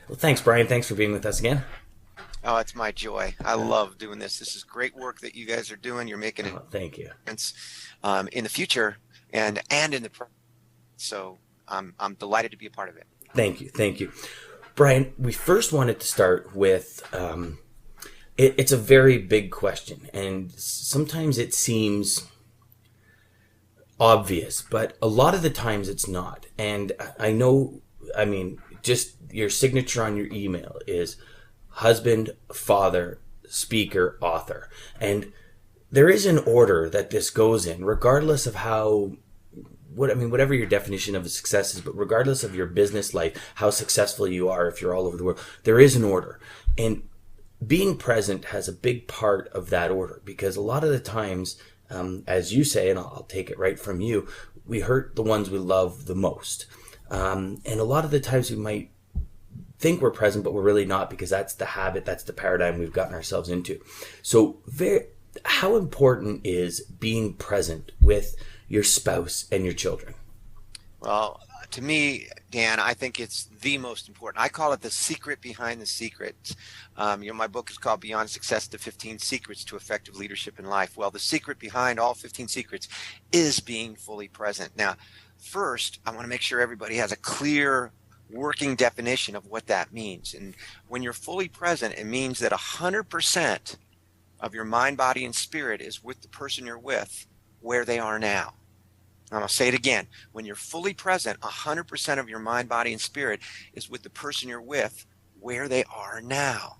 Well, thanks, Brian. Thanks for being with us again. Oh, it's my joy. I love doing this. This is great work that you guys are doing. You're making a Thank you. difference in the future and in the present. So I'm delighted to be a part of it. Thank you. Thank you. Brian, we first wanted to start with it's a very big question, and sometimes it seems obvious, but a lot of the times it's not. And I know, I mean, just your signature on your email is husband, father, speaker, author. And there is an order that this goes in, regardless of how whatever your definition of success is, but regardless of your business life, how successful you are, if you're all over the world, there is an order. And being present has a big part of that order, because a lot of the times, as you say, and I'll take it right from you, we hurt the ones we love the most. And a lot of the times we might think we're present, but we're really not, because that's the habit, that's the paradigm we've gotten ourselves into. So how important is being present with your spouse and your children? Well, to me, Dan, I think it's the most important. I call it the secret behind the secret. My book is called Beyond Success: The 15 Secrets to Effective Leadership in Life. Well, the secret behind all 15 secrets is being fully present. Now, first, I want to make sure everybody has a clear working definition of what that means. And when you're fully present, it means that 100% of your mind, body, and spirit is with the person you're with where they are now. And I'll say it again. When you're fully present, 100% of your mind, body, and spirit is with the person you're with where they are now.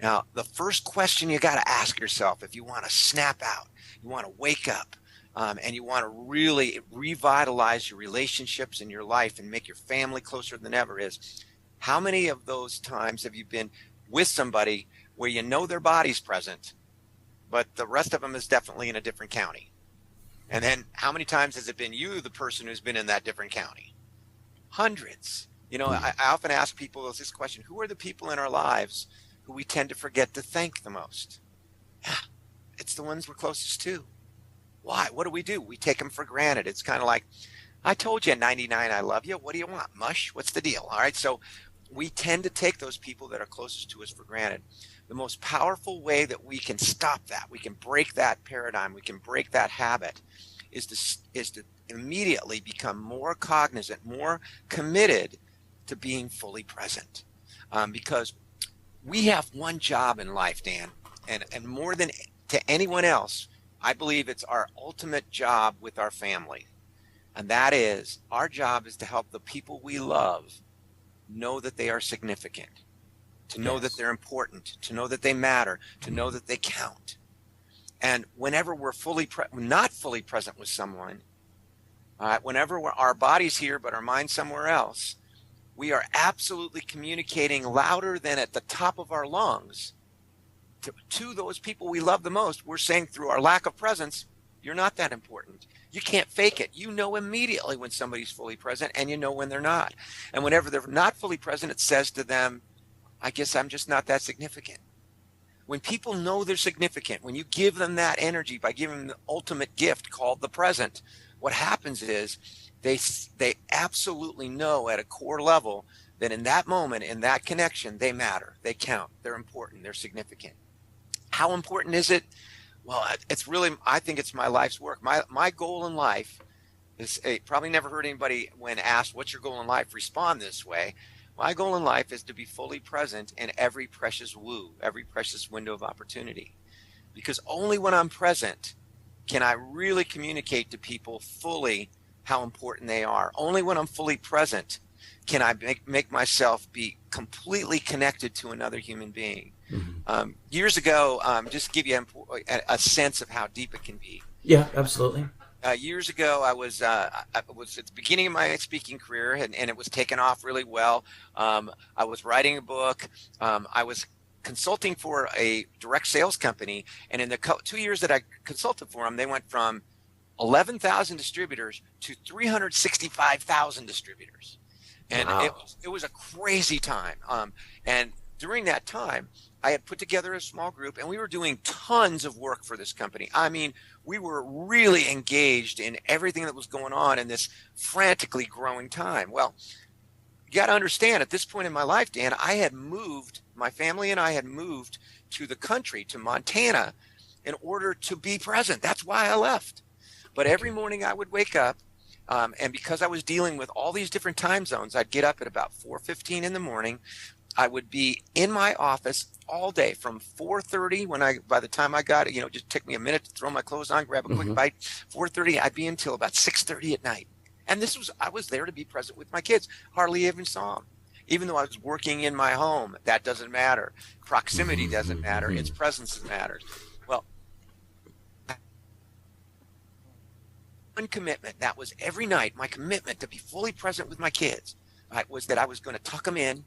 Now, the first question you got to ask yourself, if you want to snap out, you want to wake up, and you want to really revitalize your relationships in your life and make your family closer than ever, is how many of those times have you been with somebody where you know their body's present, but the rest of them is definitely in a different county? And then how many times has it been you, the person who's been in that different county? Hundreds. I often ask people this question: who are the people in our lives who we tend to forget to thank the most? It's the ones we're closest to. Why? What do? We take them for granted. It's kind of like, I told you at 99 I love you. What do you want? Mush? What's the deal? All right. So we tend to take those people that are closest to us for granted. The most powerful way that we can stop that, we can break that paradigm, we can break that habit, is to immediately become more cognizant, more committed to being fully present. Because we have one job in life, Dan, and more than to anyone else, I believe it's our ultimate job with our family. And that is, our job is to help the people we love know that they are significant, to know that Yes. they're important, to know that they matter, to know that they count. And whenever we're not fully present with someone, whenever our body's here but our mind's somewhere else, we are absolutely communicating louder than at the top of our lungs to those people we love the most. We're saying, through our lack of presence, you're not that important. You can't fake it. You know immediately when somebody's fully present, and you know when they're not. And whenever they're not fully present, it says to them, I guess I'm just not that significant. When people know they're significant, when you give them that energy by giving them the ultimate gift called the present, what happens is they absolutely know at a core level that in that moment, in that connection, they matter, they count, they're important, they're significant. How important is it? Well, it's really, I think it's my life's work. My goal in life is, probably never heard anybody, when asked, what's your goal in life, respond this way. My goal in life is to be fully present in every precious every precious window of opportunity. Because only when I'm present can I really communicate to people fully how important they are. Only when I'm fully present can I make myself be completely connected to another human being. Years ago, just to give you a sense of how deep it can be. Yeah, absolutely. Years ago, I was at the beginning of my speaking career, and it was taken off really well. I was writing a book. I was consulting for a direct sales company, and in the 2 years that I consulted for them, they went from 11,000 distributors to 365,000 distributors. And Wow. it was a crazy time. And during that time, I had put together a small group, and we were doing tons of work for this company. I mean, we were really engaged in everything that was going on in this frantically growing time. Well, you got to understand, at this point in my life, Dan, my family and I had moved to the country, to Montana, in order to be present. That's why I left. But every morning I would wake up, and because I was dealing with all these different time zones, I'd get up at about 4:15 in the morning. I would be in my office all day from 4:30 by the time I got it, just took me a minute to throw my clothes on, grab a quick bite. 4:30, I'd be until about 6:30 at night. And I was there to be present with my kids. Hardly even saw them. Even though I was working in my home, that doesn't matter. Proximity doesn't matter. It's presence that matters. Well, one commitment, that was every night, my commitment to be fully present with my kids, was that I was going to tuck them in.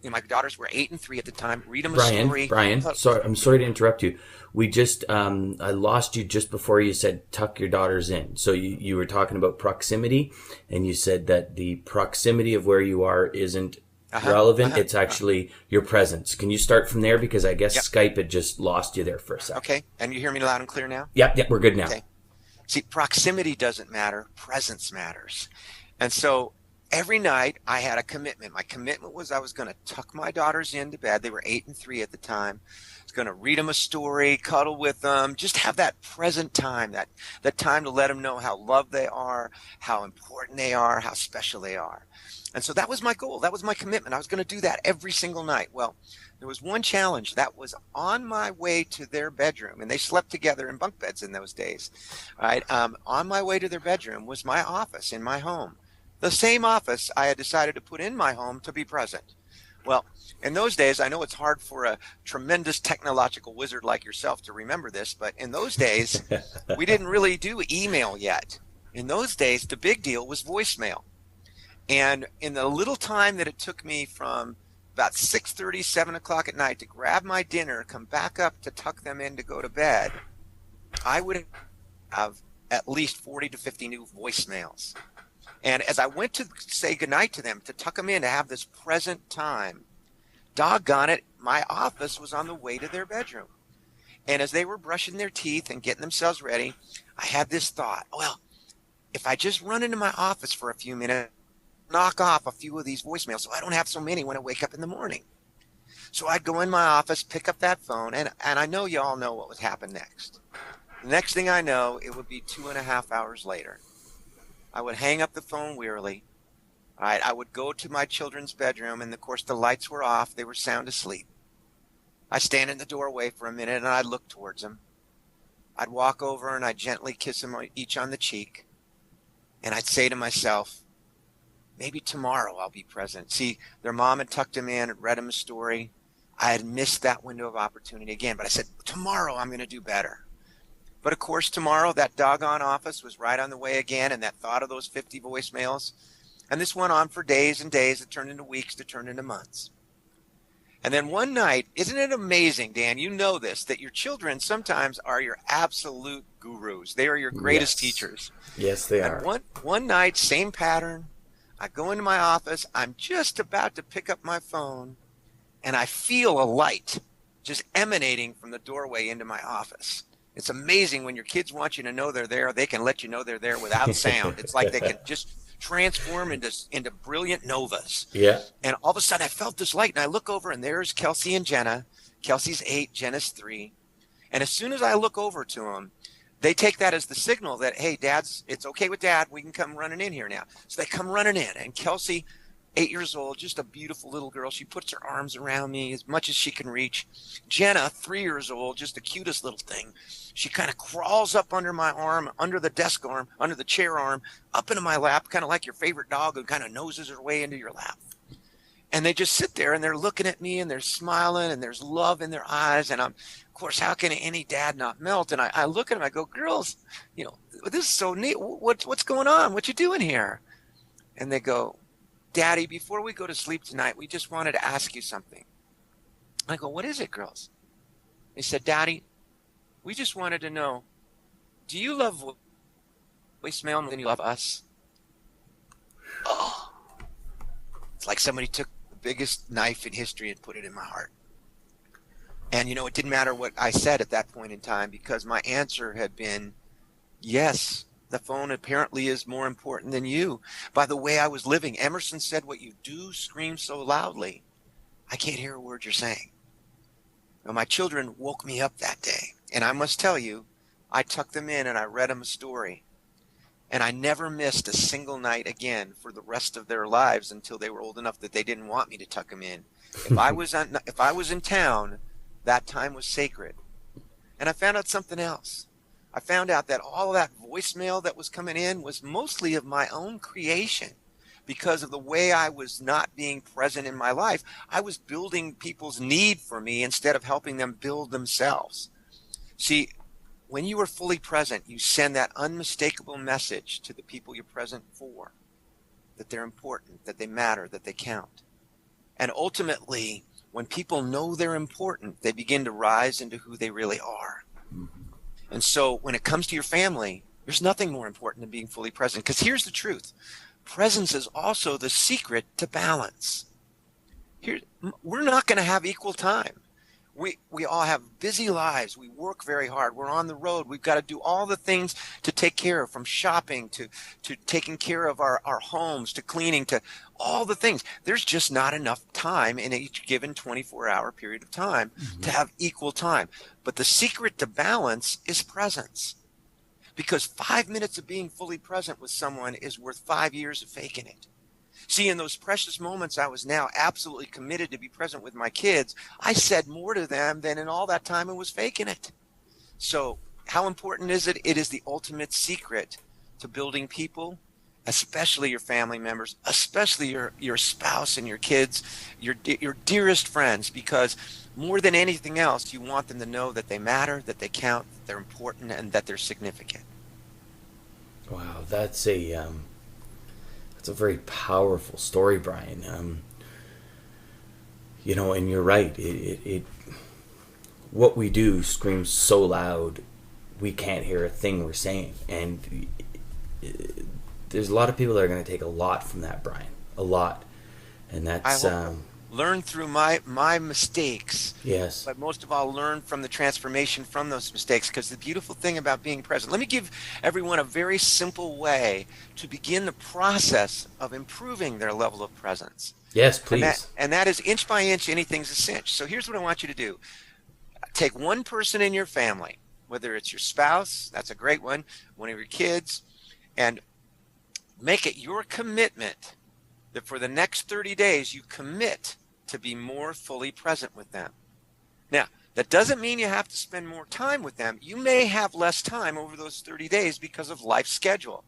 My daughters were 8 and 3 at the time. Read them a story. Brian, sorry, I'm sorry to interrupt you. We just, I lost you just before you said tuck your daughters in. So you were talking about proximity, and you said that the proximity of where you are isn't relevant. It's actually your presence. Can you start from there? Because I guess Skype had just lost you there for a second. Okay. And you hear me loud and clear now? Yep, we're good now. Okay. See, proximity doesn't matter. Presence matters. And so every night I had a commitment. My commitment was I was going to tuck my daughters into bed. They were 8 and 3 at the time. I was going to read them a story, cuddle with them, just have that present time, that time to let them know how loved they are, how important they are, how special they are. And so that was my goal. That was my commitment. I was going to do that every single night. Well, there was one challenge. That was on my way to their bedroom, and they slept together in bunk beds in those days. All right. On my way to their bedroom was my office in my home. The same office I had decided to put in my home to be present. Well, in those days, I know it's hard for a tremendous technological wizard like yourself to remember this, but in those days, we didn't really do email yet. In those days, the big deal was voicemail. And in the little time that it took me from about 6:30, 7 o'clock at night to grab my dinner, come back up to tuck them in to go to bed, I would have at least 40 to 50 new voicemails. And as I went to say goodnight to them, to tuck them in, to have this present time, doggone it, my office was on the way to their bedroom. And as they were brushing their teeth and getting themselves ready, I had this thought, well, if I just run into my office for a few minutes, knock off a few of these voicemails so I don't have so many when I wake up in the morning. So I'd go in my office, pick up that phone, and I know you all know what would happen next. The next thing I know, it would be 2.5 hours later. I would hang up the phone wearily. All right, I would go to my children's bedroom, and of course the lights were off. They were sound asleep. I'd stand in the doorway for a minute, and I'd look towards them. I'd walk over, and I'd gently kiss them each on the cheek. And I'd say to myself, maybe tomorrow I'll be present. See, their mom had tucked them in and read them a story. I had missed that window of opportunity again, but I said, tomorrow I'm going to do better. But of course, tomorrow, that doggone office was right on the way again, and that thought of those 50 voicemails. And this went on for days and days. It turned into weeks, to turn into months. And then one night, isn't it amazing, Dan, you know this, that your children sometimes are your absolute gurus. They are your greatest teachers. Yes, they are. And one night, same pattern. I go into my office. I'm just about to pick up my phone, and I feel a light just emanating from the doorway into my office. It's amazing when your kids want you to know they're there, they can let you know they're there without sound. It's like they can just transform into brilliant novas. Yeah. And all of a sudden I felt this light, and I look over, and there's Kelsey and Jenna. Kelsey's 8, Jenna's 3. And as soon as I look over to them, they take that as the signal that, hey, it's okay with Dad. We can come running in here now. So they come running in, and Kelsey, 8 years old, just a beautiful little girl. She puts her arms around me as much as she can reach. Jenna, 3 years old, just the cutest little thing. She kind of crawls up under my arm, under the desk arm, under the chair arm, up into my lap, kind of like your favorite dog who kind of noses her way into your lap. And they just sit there, and they're looking at me, and they're smiling, and there's love in their eyes. And of course, how can any dad not melt? And I look at them, I go, girls, this is so neat. What's going on? What you doing here? And they go, Daddy, before we go to sleep tonight, we just wanted to ask you something. I go, what is it, girls? They said, Daddy, we just wanted to know, do you love voicemail more than you love us? Oh, it's like somebody took the biggest knife in history and put it in my heart. And, it didn't matter what I said at that point in time, because my answer had been, yes, The phone apparently is more important than you by the way I was living. Emerson said, what you do screams so loudly, I can't hear a word you're saying. Now, my children woke me up that day. And I must tell you, I tucked them in and I read them a story. And I never missed a single night again for the rest of their lives until they were old enough that they didn't want me to tuck them in. If I was in town, that time was sacred. And I found out something else. I found out that all of that voicemail that was coming in was mostly of my own creation because of the way I was not being present in my life. I was building people's need for me instead of helping them build themselves. See, when you are fully present, you send that unmistakable message to the people you're present for, that they're important, that they matter, that they count. And ultimately, when people know they're important, they begin to rise into who they really are. And so when it comes to your family, there's nothing more important than being fully present. Because here's the truth. Presence is also the secret to balance. We're not going to have equal time. We all have busy lives. We work very hard. We're on the road. We've got to do all the things to take care of, from shopping to taking care of our homes, to cleaning, to all the things. There's just not enough time in each given 24-hour period of time to have equal time. But the secret to balance is presence. Because 5 minutes of being fully present with someone is worth 5 years of faking it. See, in those precious moments I was now absolutely committed to be present with my kids, I said more to them than in all that time I was faking it. So how important is it? It is the ultimate secret to building people, especially your family members, especially your spouse and your kids, your dearest friends, because more than anything else, you want them to know that they matter, that they count, that they're important, and that they're significant. Wow, that's a very powerful story, Brian. And you're right. It what we do screams so loud we can't hear a thing we're saying, and there's a lot of people that are going to take a lot from that, Brian. A lot, and that's learn through my mistakes. Yes. But most of all, learn from the transformation from those mistakes. Because the beautiful thing about being present, let me give everyone a very simple way to begin the process of improving their level of presence. Yes, please. And that is inch by inch, anything's a cinch. So here's what I want you to do. Take one person in your family, whether it's your spouse, that's a great one of your kids, and make it your commitment that for the next 30 days you commit to be more fully present with them. Now, that doesn't mean you have to spend more time with them. You may have less time over those 30 days because of life schedule.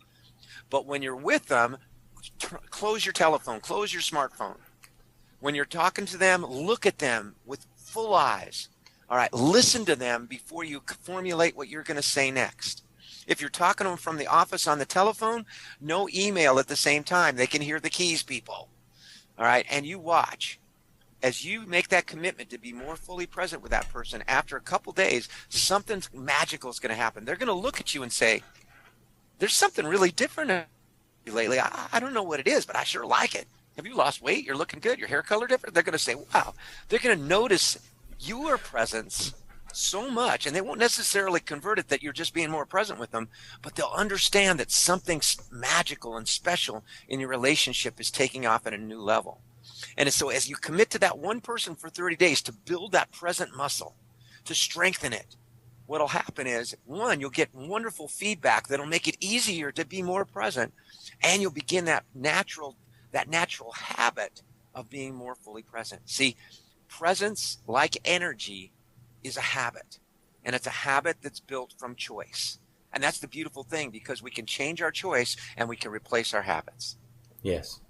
But when you're with them, close your telephone, close your smartphone. When you're talking to them, look at them with full eyes. All right, listen to them before you formulate what you're going to say next. If you're talking to them from the office on the telephone, no email at the same time. They can hear the keys, people. All right, and you watch. As you make that commitment to be more fully present with that person, after a couple days, something magical is going to happen. They're going to look at you and say, there's something really different lately. I don't know what it is, but I sure like it. Have you lost weight? You're looking good. Your hair color different? They're going to say, wow. They're going to notice your presence so much, and they won't necessarily convert it that you're just being more present with them, but they'll understand that something magical and special in your relationship is taking off at a new level. And so as you commit to that one person for 30 days to build that present muscle, to strengthen it, what'll happen is, one, you'll get wonderful feedback that'll make it easier to be more present, and you'll begin that natural habit of being more fully present. See, presence, like energy, is a habit, and it's a habit that's built from choice. And that's the beautiful thing, because we can change our choice and we can replace our habits. Yes.